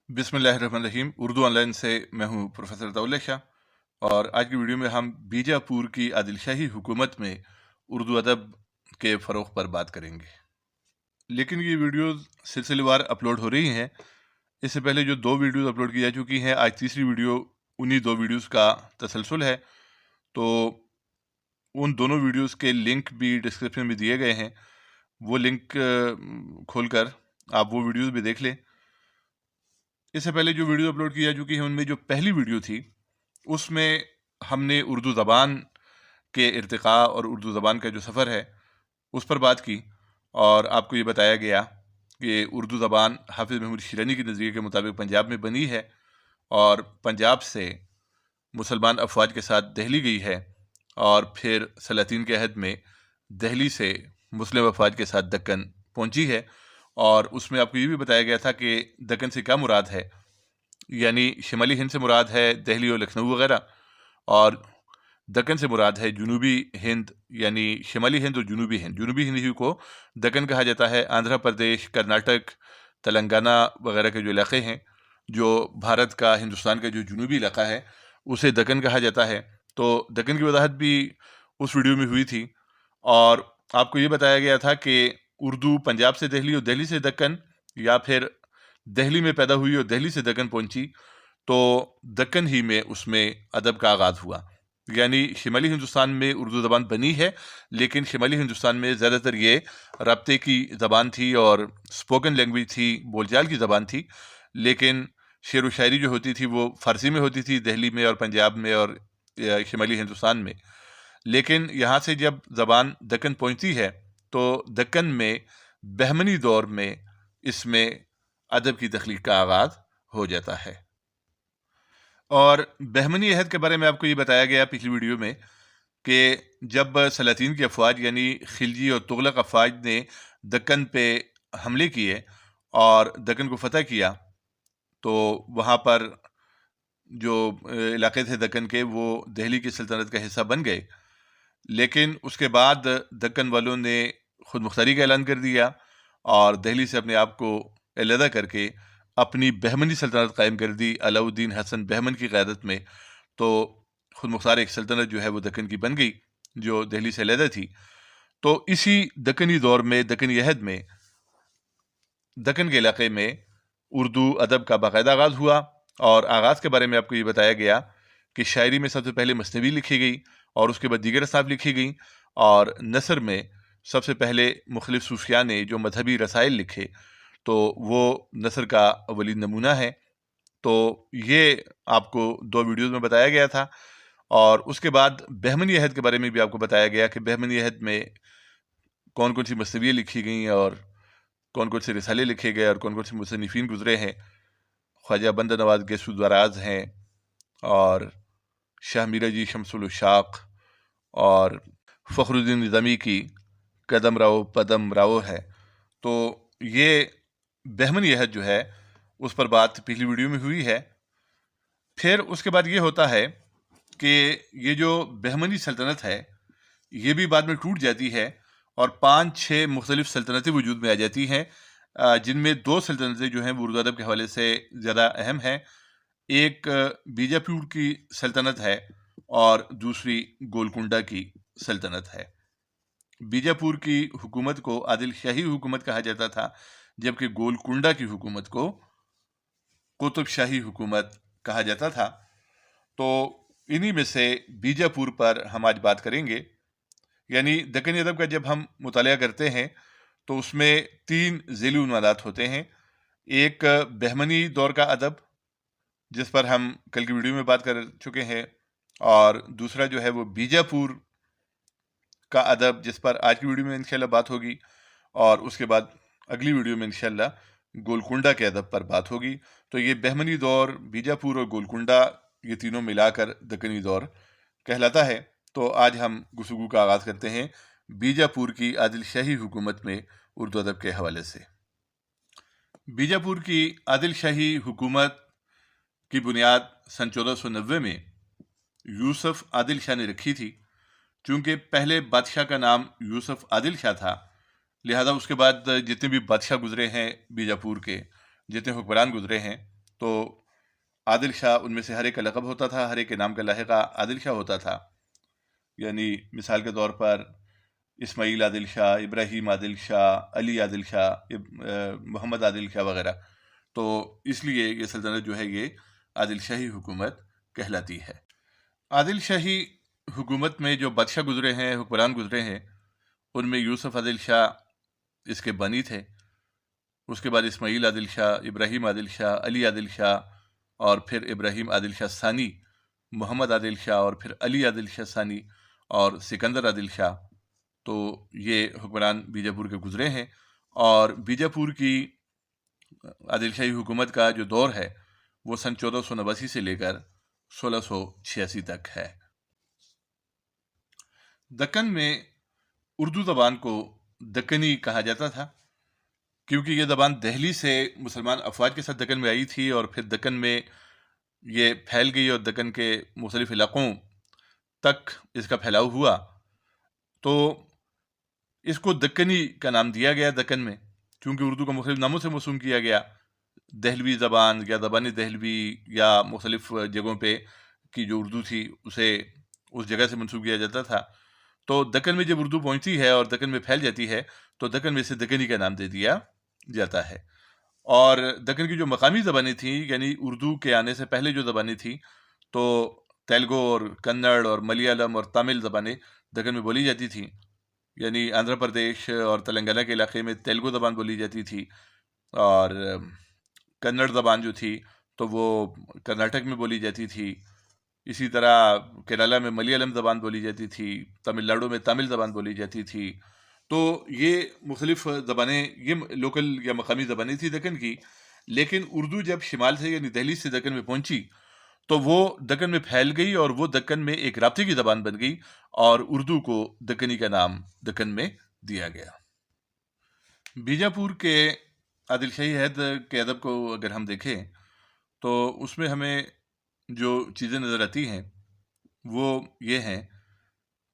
बिस्मिल्लाहिर्रहमानिर्रहीम। उर्दू ऑनलाइन से मैं हूँ प्रोफेसर दौलत शाह, और आज की वीडियो में हम बीजापुर की आदिलशाही हुकूमत में उर्दू अदब के फ़रोग़ पर बात करेंगे। लेकिन ये वीडियोज़ सिलसिलेवार अपलोड हो रही हैं। इससे पहले जो 2 वीडियोज़ अपलोड की जा चुकी हैं, आज तीसरी वीडियो उन्हीं 2 वीडियोज़ का तसलसल है। तो उन दोनों वीडियोज़ के लिंक भी डिस्क्रिप्शन में दिए गए हैं। वो लिंक खोलकर आप वो वीडियोज़ भी देख लें। इससे पहले जो वीडियो अपलोड की जा चुकी है, उनमें जो पहली वीडियो थी उसमें हमने उर्दू ज़बान के इर्तिक़ा और उर्दू ज़बान का जो सफ़र है उस पर बात की, और आपको ये बताया गया कि उर्दू ज़बान हाफ़िज़ महमूद शिरानी के नज़रिए के मुताबिक पंजाब में बनी है और पंजाब से मुसलमान अफवाज के साथ दहली गई है, और फिर सलातीन के अहद में दहली से मुस्लिम अफवाज के साथ दक्कन पहुंची है। और उसमें आपको ये भी बताया गया था कि दक्कन से क्या मुराद है, यानी शिमाली हिंद से मुराद है दहली और लखनऊ वगैरह, और दक्कन से मुराद है जनूबी हिंद, यानी शिमाली हिंद और जनूबी हिंद। जनूबी हिंद ही को दक्कन कहा जाता है। आंध्र प्रदेश, कर्नाटक, तेलंगाना वगैरह के जो इलाके हैं, जो भारत का, हिंदुस्तान का जो जनूबी इलाका है, उसे दक्कन कहा जाता है। तो दक्कन की वजाहत भी उस वीडियो में हुई थी, और आपको ये बताया गया था कि उर्दू पंजाब से दहली और दहली से दक्कन, या फिर दहली में पैदा हुई और दहली से दक्कन पहुंची, तो दक्कन ही में उसमें अदब का आगाज़ हुआ। यानी शिमाली हिंदुस्तान में उर्दू ज़बान बनी है, लेकिन शिमाली हिंदुस्तान में ज़्यादातर ये रब्ते की ज़बान थी और स्पोकन लैंग्वेज थी, बोलचाल की ज़बान थी। लेकिन शेर व शायरी जो होती थी वो फ़ारसी में होती थी, दहली में और पंजाब में और शिमाली हिंदुस्तान में। लेकिन यहाँ से जब ज़बान दक्कन पहुँचती है तो दक्कन में बहमनी दौर में इसमें अदब की तख्लीक का आगाज़ हो जाता है। और बहमनी अहद के बारे में आपको ये बताया गया पिछली वीडियो में कि जब सलातीन की अफवाज यानी खिलजी और तुगलक अफवाज ने दक्कन पे हमले किए और दक्कन को फतह किया, तो वहाँ पर जो इलाके थे दक्कन के, वो दहली की सल्तनत का हिस्सा बन गए। लेकिन उसके बाद दक्कन वालों ने खुद मुख्तारी का ऐलान कर दिया और दहली से अपने आप को अलहदा करके अपनी बहमनी सल्तनत कायम कर दी अलाउद्दीन हसन बहमन की क़यादत में। तो खुद मुख्तार एक सल्तनत जो है वो दक्कन की बन गई, जो दहली से अलहदा थी। तो इसी दक्कनी दौर में, दक्कनी अहद में, दक्कन के इलाके में उर्दू अदब का बाकायदा आगाज़ हुआ। और आगाज़ के बारे में आपको ये बताया गया कि शायरी में सबसे पहले मसनवी लिखी गई और उसके बाद दीगर असाफ लिखी गई, और नसर में सबसे पहले मुख्तलिफ सूफिया ने जो मजहबी रसाइल लिखे, तो वो नसर का अवली नमूना है। तो ये आपको 2 वीडियोज़ में बताया गया था। और उसके बाद बहमनी अहद के बारे में भी आपको बताया गया कि बहमनी अहद में कौन कौन सी मसनवियाँ लिखी गई और कौन कौन से रिसाले लिखे गए और कौन कौन से मुसन्निफीन गुजरे हैं। ख्वाजा बंदा नवाज गेसुद्वाराज हैं, और शाह मीरा जी शमसुल उशाक, और फ़खरुद्दीन निज़ामी की कदम राव पदम राव है। तो ये बहमनी अहद जो है उस पर बात पिछली वीडियो में हुई है। फिर उसके बाद ये होता है कि ये जो बहमनी सल्तनत है ये भी बाद में टूट जाती है और 5-6 मुख्तलिफ सल्तनतें वजूद में आ जाती हैं, जिनमें 2 सल्तनतें जो हैं वो उर्दू अदब के हवाले से ज़्यादा अहम हैं। एक बीजापुर की सल्तनत है और दूसरी गोलकुंडा की सल्तनत है। बीजापुर की हुकूमत को आदिल शाही हुकूमत कहा जाता था, जबकि गोलकुंडा की हुकूमत को कुतुब शाही हुकूमत कहा जाता था। तो इन्हीं में से बीजापुर पर हम आज बात करेंगे। यानी दक्कनी अदब का जब हम मुतालिया करते हैं तो उसमें 3 ज़ीली उन्वानात होते हैं। एक बहमनी दौर का अदब, जिस पर हम कल की वीडियो में बात कर चुके हैं, और दूसरा जो है वो बीजापुर का अदब, जिस पर आज की वीडियो में इंशाल्लाह बात होगी, और उसके बाद अगली वीडियो में इंशाल्लाह गोलकुंडा के अदब पर बात होगी। तो ये बहमनी दौर, बीजापुर और गोलकुंडा, ये तीनों मिलाकर दक्कनी दौर कहलाता है। तो आज हम गुफ्तगू का आगाज़ करते हैं बीजापुर की आदिल शाही हुकूमत में उर्दू अदब के हवाले से। बीजापुर की आदिल शाही हुकूमत की बुनियाद सन 1490 में यूसुफ आदिल शाह ने रखी थी। चूँकि पहले बादशाह का नाम यूसुफ आदिल शाह था, लिहाजा उसके बाद जितने भी बादशाह गुजरे हैं बीजापुर के, जितने हुक्मरान गुजरे हैं, تو عادل شاہ ان میں سے ہر ایک کا لقب ہوتا تھا، ہر ایک کے نام کا لاحقہ عادل شاہ ہوتا تھا. یعنی مثال کے طور پر اسماعیل عادل شاہ، ابراہیم عادل شاہ، علی عادل شاہ، محمد عادل شاہ وغیرہ. تو اس لیے یہ سلطنت جو ہے یہ عادل شاہی حکومت کہلاتی ہے. عادل شاہی حکومت میں جو بادشاہ گزرے ہیں، حکمران گزرے ہیں، ان میں یوسف عادل شاہ اس کے بانی تھے. اس کے بعد اسماعیل عادل شاہ، ابراہیم عادل شاہ، علی عادل شاہ، اور پھر ابراہیم عادل شاہ ثانی، محمد عادل شاہ، اور پھر علی عادل شاہ ثانی، اور سکندر عادل شاہ. تو یہ حکمران بیجاپور کے گزرے ہیں. اور بیجاپور کی عادل شاہی حکومت کا جو دور ہے وہ سن 1489 سے لے کر 1686 تک ہے. دکن میں اردو زبان کو دکنی کہا جاتا تھا، کیونکہ یہ زبان دہلی سے مسلمان افواج کے ساتھ دکن میں آئی تھی، اور پھر دکن میں یہ پھیل گئی اور دکن کے مختلف علاقوں تک اس کا پھیلاؤ ہوا. تو اس کو دکنی کا نام دیا گیا دکن میں، کیونکہ اردو کو مختلف ناموں سے موسوم کیا گیا. دہلوی زبان یا زبان دہلوی یا مختلف جگہوں پہ کی جو اردو تھی اسے اس جگہ سے منسوب کیا جاتا تھا. تو دکن میں جب اردو پہنچتی ہے اور دکن میں پھیل جاتی ہے تو دکن میں سے دکنی کا نام دے دیا جاتا ہے. اور دکن کی جو مقامی زبانیں تھیں، یعنی اردو کے آنے سے پہلے جو زبانیں تھیں، تو تیلگو اور کنڑ اور ملیالم اور تامل زبانیں دکن میں بولی جاتی تھیں. یعنی آندھرا پردیش اور تلنگانہ کے علاقے میں تیلگو زبان بولی جاتی تھی، اور کنڑ زبان جو تھی تو وہ کرناٹک میں بولی جاتی تھی. اسی طرح کیرالہ میں ملیالم زبان بولی جاتی تھی، تمل ناڈو میں تامل زبان بولی جاتی تھی. تو یہ مختلف زبانیں، یہ لوکل یا مقامی زبانیں تھی دکن کی. لیکن اردو جب شمال سے یعنی دہلی سے دکن میں پہنچی تو وہ دکن میں پھیل گئی، اور وہ دکن میں ایک رابطے کی زبان بن گئی، اور اردو کو دکنی کا نام دکن میں دیا گیا. بیجاپور کے عادل شاہی عہد کے ادب کو اگر ہم دیکھیں تو اس میں ہمیں جو چیزیں نظر آتی ہیں وہ یہ ہیں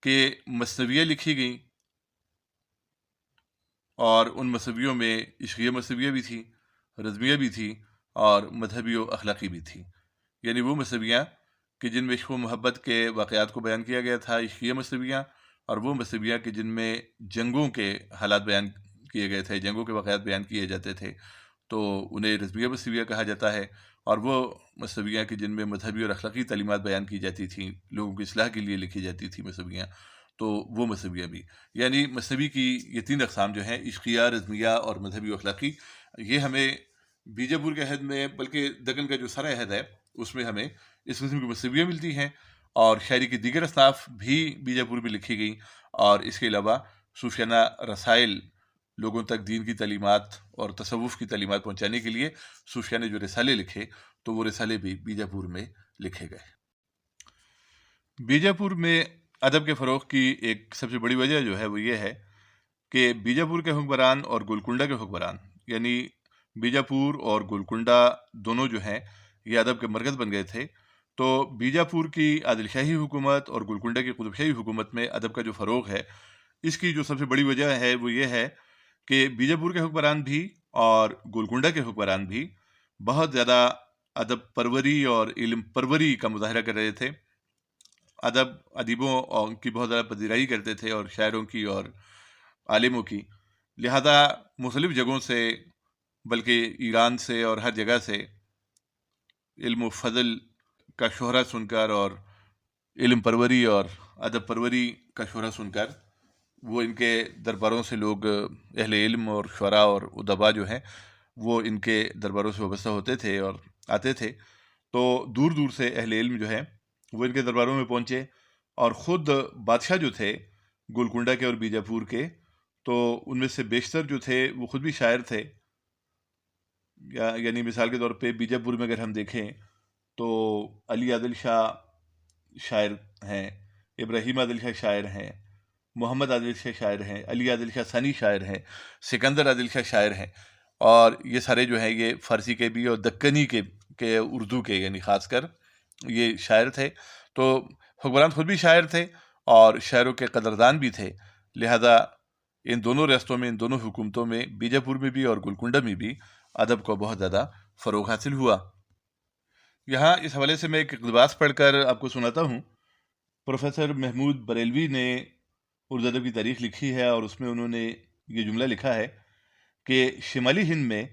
کہ مثنویاں لکھی گئیں، اور ان مثنویوں میں عشقیہ مثنویاں بھی تھیں، رزمیہ بھی تھی، اور مذہبی و اخلاقی بھی تھی. یعنی وہ مثنویاں کہ جن میں عشق و محبت کے واقعات کو بیان کیا گیا تھا، عشقیہ مثنویاں، اور وہ مثنویاں کہ جن میں جنگوں کے حالات بیان کیے گئے تھے، جنگوں کے واقعات بیان کیے جاتے تھے، تو انہیں رزمیہ مثنویاں کہا جاتا ہے. اور وہ مثنویاں کہ جن میں مذہبی اور اخلاقی تعلیمات بیان کی جاتی تھیں، لوگوں کی اصلاح کے لیے لکھی جاتی تھی مثنویاں، تو وہ مثنویاں بھی. یعنی مثنوی کی یہ 3 اقسام جو ہیں، عشقیہ، رزمیہ اور مذہبی و اخلاقی، یہ ہمیں بیجاپور کے عہد میں، بلکہ دکن کا جو سارا عہد ہے اس میں ہمیں اس قسم کی مثنویاں ملتی ہیں. اور شاعری کی دیگر اصناف بھی بیجاپور میں لکھی گئیں، اور اس کے علاوہ صوفیانہ رسائل، لوگوں تک دین کی تعلیمات اور تصوف کی تعلیمات پہنچانے کے لیے صوفیہ نے جو رسالے لکھے، تو وہ رسالے بھی بیجاپور میں لکھے گئے. بیجاپور میں ادب کے فروغ کی ایک سب سے بڑی وجہ جو ہے وہ یہ ہے کہ بیجاپور کے حکمران اور گولکنڈہ کے حکمران، یعنی بیجاپور اور گولکنڈہ دونوں جو ہیں یہ ادب کے مرکز بن گئے تھے. تو بیجاپور کی عادل شاہی حکومت اور گولکنڈہ کی قطب شاہی حکومت میں ادب کا جو فروغ ہے، اس کی جو سب سے بڑی وجہ ہے وہ یہ ہے کہ بیجاپور کے حکمران بھی اور گولکنڈہ کے حکمران بھی بہت زیادہ ادب پروری اور علم پروری کا مظاہرہ کر رہے تھے. ادیبوں کی بہت زیادہ پذیرائی کرتے تھے، اور شاعروں کی اور عالموں کی. لہذا مختلف جگہوں سے، بلکہ ایران سے اور ہر جگہ سے علم و فضل کا شہرہ سن کر، اور علم پروری اور ادب پروری کا شہرہ سن کر، وہ ان کے درباروں سے لوگ، اہل علم اور شعراء اور ادباء جو ہیں، وہ ان کے درباروں سے وابستہ ہوتے تھے اور آتے تھے. تو دور دور سے اہل علم جو ہیں وہ ان کے درباروں میں پہنچے، اور خود بادشاہ جو تھے گولکنڈہ کے اور بیجاپور کے، تو ان میں سے بیشتر جو تھے وہ خود بھی شاعر تھے. یعنی مثال کے طور پہ بیجاپور میں اگر ہم دیکھیں تو علی عادل شاہ شاعر ہیں، ابراہیم عادل شاہ شاعر ہیں، محمد عادل شاہ شاعر ہیں، علی عادل شاہ ثانی شاعر ہیں، سکندر عادل شاہ شاعر ہیں. اور یہ سارے جو ہیں یہ فارسی کے بھی اور دکنی کے اردو کے، یعنی خاص کر یہ شاعر تھے. تو حکمران خود بھی شاعر تھے اور شاعروں کے قدردان بھی تھے. لہذا ان دونوں ریاستوں میں، ان دونوں حکومتوں میں، بیجاپور میں بھی اور گولکنڈہ میں بھی ادب کو بہت زیادہ فروغ حاصل ہوا. यहाँ इस हवाले से मैं एक इक़्तिबास पढ़ कर आपको सुनाता हूँ। प्रोफेसर महमूद बरेलवी ने उर्दू अदब की तारीख लिखी है और उसमें उन्होंने ये जुमला लिखा है कि शिमाली हिंद में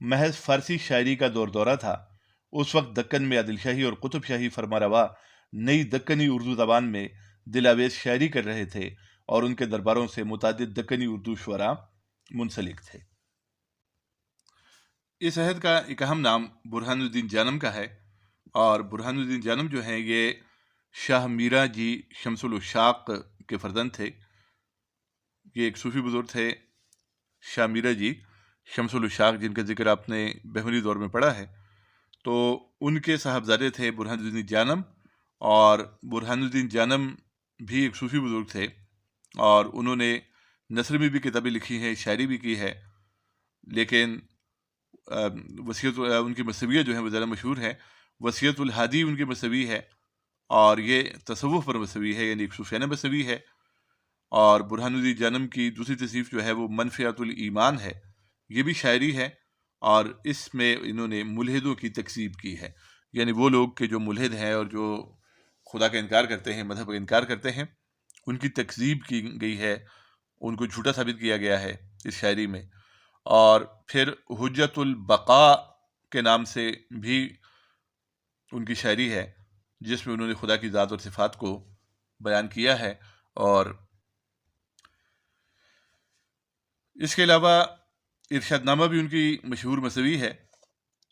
महज फ़ारसी शायरी का दौरा था। उस वक्त दक्कन में आदिल शाही और कुतुब शाही फरमारवा नई दक्कनी उर्दू ज़बान में दिलावेज़ शायरी कर रहे थे और उनके दरबारों से मुतादिद दक्कनी उर्दू शुअरा मुंसलिक थे। इस अहद का एक अहम नाम बुरहानुद्दीन जानम का है और बुरहानुद्दीन जानम जो हैं ये शाह मीरा जी शमसुल उशाक के फर्जंद थे। ये एक सूफी बुजुर्ग थे शाह मीरा जी शमसुल उशाक, जिनका जिक्र आपने बहमनी दौर में पढ़ा है। तो उनके साहबजादे थे बुरहानुद्दीन जानम, और बुरहानुद्दीन जानम भी एक सूफी बुजुर्ग थे और उन्होंने नसर में भी किताबें लिखी हैं, शायरी भी की है। लेकिन वसीयत उनकी मसवियत जो है वो ज़्यादा मशहूर है। वसीयतुल हादी उनकी मसवी है और ये तसव्वुफ़ पर मसवी है, यानी एक सूफियाना मसवी है। और बुरहानुद्दीन जानम की दूसरी तसीफ़ जो है वो मनफ़ियतुल ईमान है, ये भी शायरी है और इसमें इन्होंने मुल्हिदों की तकज़ीब की है, यानी वो लोग के जो मुल्हिद हैं और जो खुदा का इनकार करते हैं, मज़हब का इनकार करते हैं, उनकी तकज़ीब की गई है, उनको झूठा साबित किया गया है इस शायरी में। और फिर हुज्जतुल बक़ा के नाम से भी उनकी शायरी है, जिसमें उन्होंने खुदा की ज़ात और सिफ़ात को बयान किया है। और इसके अलावा इरशादनामा भी उनकी मशहूर मसवी है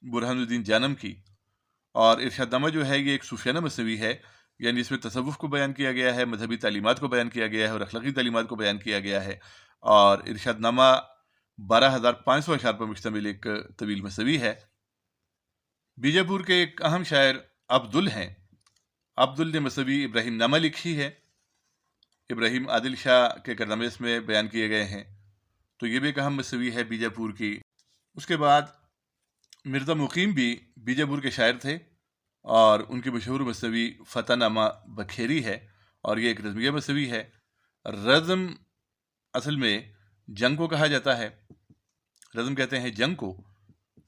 बुरहानुद्दीन जानम की। और इरशादनामा जो है ये एक सूफियाना मसवी है, यानी इसमें तसव्वुफ़ को बयान किया गया है, मजहबी तालीमात को बयान किया गया है और अखलाकी तालीमात को बयान किया गया है। और इरशादनामा 12,500 अशार पर मुश्तमिल एक तवील मसवी है। बीजापुर के एक अहम शायर अब्दुल हैं। अब्दुल ने मसवी इब्राहिम नामा लिखी है। इब्राहिम आदिल शाह के कारनामे इसमें बयान किए गए हैं, तो ये भी एक अहम मसवी है बीजापुर की। उसके बाद मिर्ज़ा मुकीम भी बीजापुर के शायर थे और उनकी मशहूर मसवी फ़तहनामा बखेरी है और ये एक रज़मिया मसवी है। रज़म असल में जंग को कहा जाता है, रज़म कहते हैं जंग को।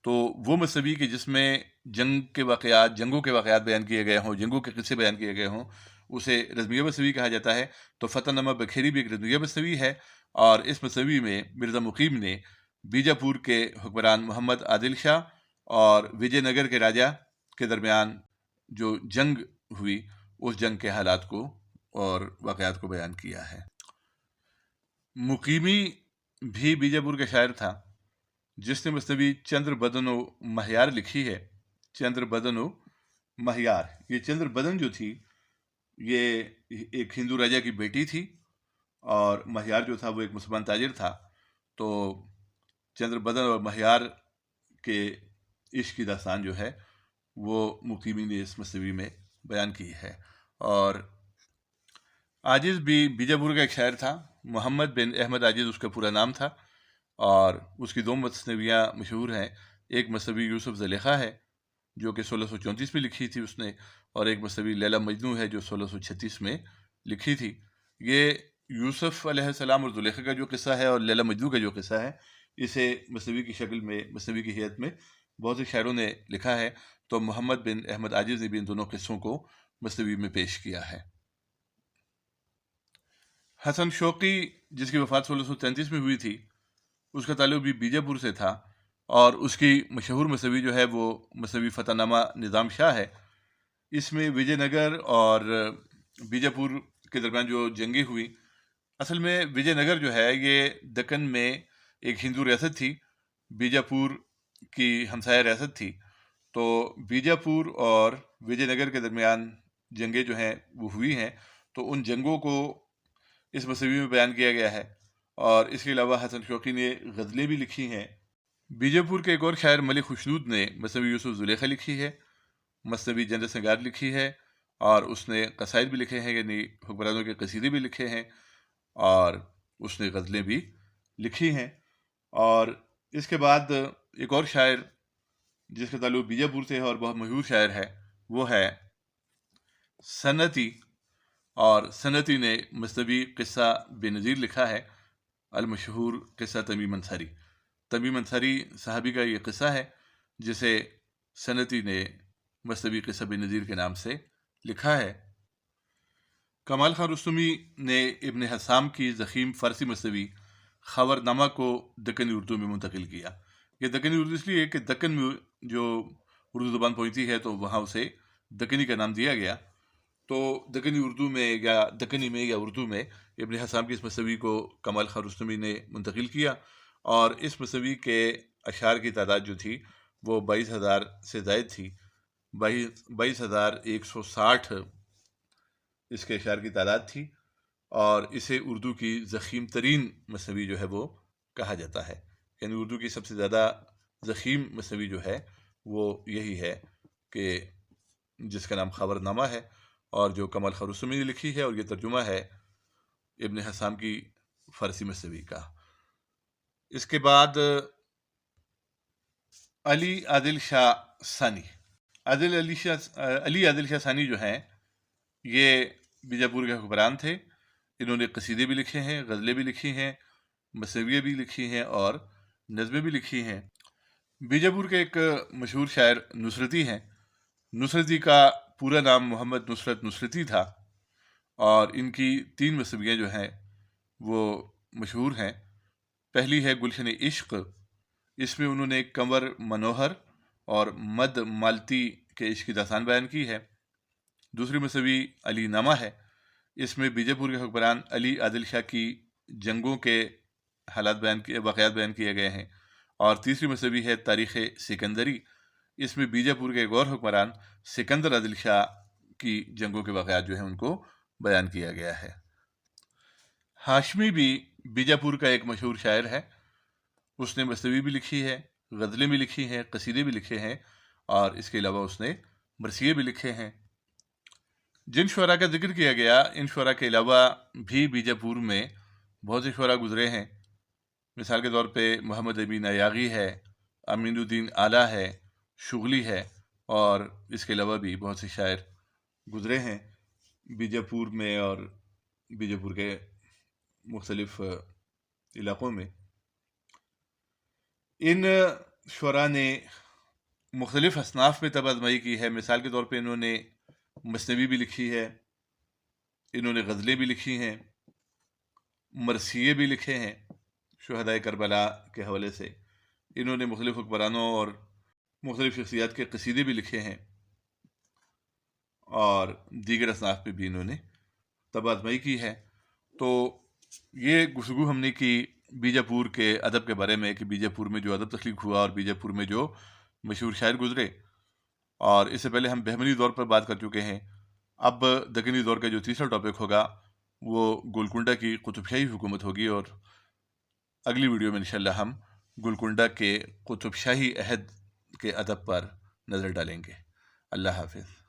तो वो मसवी कि जिसमें जंग के वाक़यात, जंगों के वाक़यात बयान किए गए हों, जंगों के किस्से बयान किए गए हों, उसे रज़मिया मसवी कहा जाता है। तो फ़तहनामा बखेरी भी एक रज़मिया मसवी है और इस मसवी में मिर्ज़ा मुकीम ने बीजापुर के हुक्मरान मोहम्मद आदिल शाह और विजयनगर के राजा के दरमियान जो जंग हुई, उस जंग के हालात को और वाक़यात को बयान किया है। मुकीमी भी बीजापुर का शायर था, जिसने मसनवी चंद्र बदन व महियार लिखी है। चंद्र बदन व महियार, ये चंद्र बदन जो थी ये एक हिंदू राजा की बेटी थी और महियार जो था वो एक मुसलमान ताजिर था। तो चंद्र बदन और महियार के इश्क की दास्तान जो है वो मुकीमी ने इस मसनवी में बयान की है। और आजिज़ भी बीजापुर का एक शायर था, मोहम्मद बिन अहमद आजिज़ उसका पूरा नाम था और उसकी दो मसनवियाँ मशहूर हैं। एक मसनवी यूसुफ ज़लेखा है जो कि 1634 में लिखी थी उसने, और एक मसनवी लैला मजनू है जो 1636 में लिखी थी। ये यूसुफ अलैहिस्सलाम और ज़ुलेखा का जो किस्सा है और लैला मजनू का जो किस्सा है, इसे मसनवी की शक्ल में, मसनवी की हैयत में बहुत से शायरों ने लिखा है। तो मोहम्मद बिन अहमद आजिज़ ने भी इन दोनों किस्सों को मसनवी में पेश किया है। हसन शौकी, जिसकी वफ़ात 1633 में हुई थी, उसका ताल्लुक भी बीजापुर से था और उसकी मशहूर मसनवी जो है वो मसनवी फ़तहनामा निज़ाम शाह है। इसमें विजयनगर और बीजापुर के दरमियान जो जंगें हुई, असल में विजयनगर जो है ये दक्कन में एक हिंदू रियासत थी, बीजापुर की हमसाया रियासत थी। तो बीजापुर और विजयनगर के दरमियान जंगें जो हैं वो हुई हैं, तो उन जंगों को इस मसनवी में बयान किया गया है। और इसके अलावा हसन शौकी ने गज़लें भी लिखी हैं। बीजापुर के एक और शायर मलिक खुशनूद ने मसनवी यूसुफ ज़ुलेखा लिखी है, मसनवी जंद संगार लिखी है और उसने कसाइद भी लिखे हैं, यानी हुक्मरानों के कसीदे भी लिखे हैं और उसने गज़लें भी लिखी हैं। और इसके बाद एक और शायर जिसका ताल्लुक बीजापुर से है और बहुत मशहूर शायर है, वो है सनती। और सनती ने मसनवी किस्सा बेनज़ीर लिखा है, अलमशहूर किस्सा तमीम अंसारी। तमीम अंसारी साहबी का ये किस्सा है जिसे सनती ने मसनवी क़िस्सा बिन नज़ीर के नाम से लिखा है। कमाल खान रुस्तमी ने इब्न हसाम की ज़ख़ीम फ़ारसी मसनवी ख़बरनामा को दक्कनी उर्दू में मुंतकिल किया। ये दक्कनी उर्दू इसलिए कि दक्कन में जो उर्दू ज़बान पहुँचती है तो वहाँ उसे दक्कनी का नाम दिया गया। तो दक्कनी उर्दू में या दक्कनी में या उर्दू में इब्न हसाम की इस मसनवी को कमाल खान रुस्तमी ने मुंतकिल किया, और इस मसनवी के अशार की तादाद जो थी वो 22,000 से ज़ायद थी। 22,160 इसके अशार की तादाद थी, और इसे उर्दू की ज़ख़ीम तरीन मसनवी जो है वो कहा जाता है। यानी उर्दू की सबसे ज़्यादा ज़ख़ीम मसनवी जो है वो यही है कि जिसका नाम ख़बरनामा है, और जो कमाल खान रुस्तमी ने लिखी है, और ये तर्जुमा है इब्न हसाम की फ़ारसी मसनवी का। इसके बाद अली आदिल शाह सानी। अली आदिल शाह सानी जो हैं ये बीजापुर के हुक्मरान थे। इन्होंने कसीदे भी लिखे हैं, गज़लें भी लिखी हैं, मसनवियाँ भी लिखी हैं और नज़में भी लिखी हैं। बीजापुर के एक मशहूर शायर नुसरती हैं। नुसरती का पूरा नाम मोहम्मद नुसरत नुसरती था, और इनकी 3 मसनवियाँ जो हैं वो मशहूर हैं। पहली है गुलशन इश्क। इसमें उन्होंने कंवर मनोहर और मद मालती के इश्क की दास्तान बयान की है। दूसरी मसनवी अली नामा है। इसमें बीजापुर के हुक्मरान अली आदिल शाह की जंगों के हालात वाक़यात बयान किए गए हैं। और तीसरी मसनवी है तारीख़ सिकंदरी। इसमें बीजापुर के एक और हुक्मरान सिकंदर आदिल शाह की जंगों के वाक़यात जो हैं उनको बयान किया गया है। हाशमी भी बीजापुर का एक मशहूर शायर है। उसने मसनवी भी लिखी है, गज़लें भी लिखी हैं, कसीदे भी लिखे हैं, और इसके अलावा उसने मरसिये भी लिखे हैं। जिन शुअरा का जिक्र किया गया, इन शुअरा के अलावा भी बीजापुर में बहुत से शुअरा गुजरे हैं। मिसाल के तौर पे मोहम्मद अमीन अयागी है, अमीनुद्दीन आला है, शुगली है, और इसके अलावा भी बहुत से शायर गुजरे हैं बीजापुर में और बीजापुर के मुख्तलिफ इलाक़ों में। इन शुअरा ने मुख्तलिफ असनाफ में तबादमाई की है। मिसाल के तौर पे इन्होंने मसनवी भी लिखी है, इन्होंने गज़लें भी लिखी हैं, मरसिये भी लिखे हैं शुहदाए करबला के हवाले से। इन्होंने मुख्तलिफ हुक्मरानों और मुख्तलिफ शख्सियात के कसीदे भी लिखे हैं, और दीगर असनाफ पे भी इन्होंने तबादमाई की है। तो ये गुफ्तगू हमने की बीजापुर के अदब के बारे में कि बीजापुर में जो अदब तख्लीक हुआ और बीजापुर में जो मशहूर शायर गुजरे। और इससे पहले हम बहमनी दौर पर बात कर चुके हैं। अब दक्कनी दौर का जो तीसरा टॉपिक होगा वो गोलकुंडा की कुतुबशाही हुकूमत होगी, और अगली वीडियो में इंशाल्लाह हम गोलकुंडा के कुतुबशाही अहद के अदब पर नज़र डालेंगे। अल्लाह हाफ़िज़।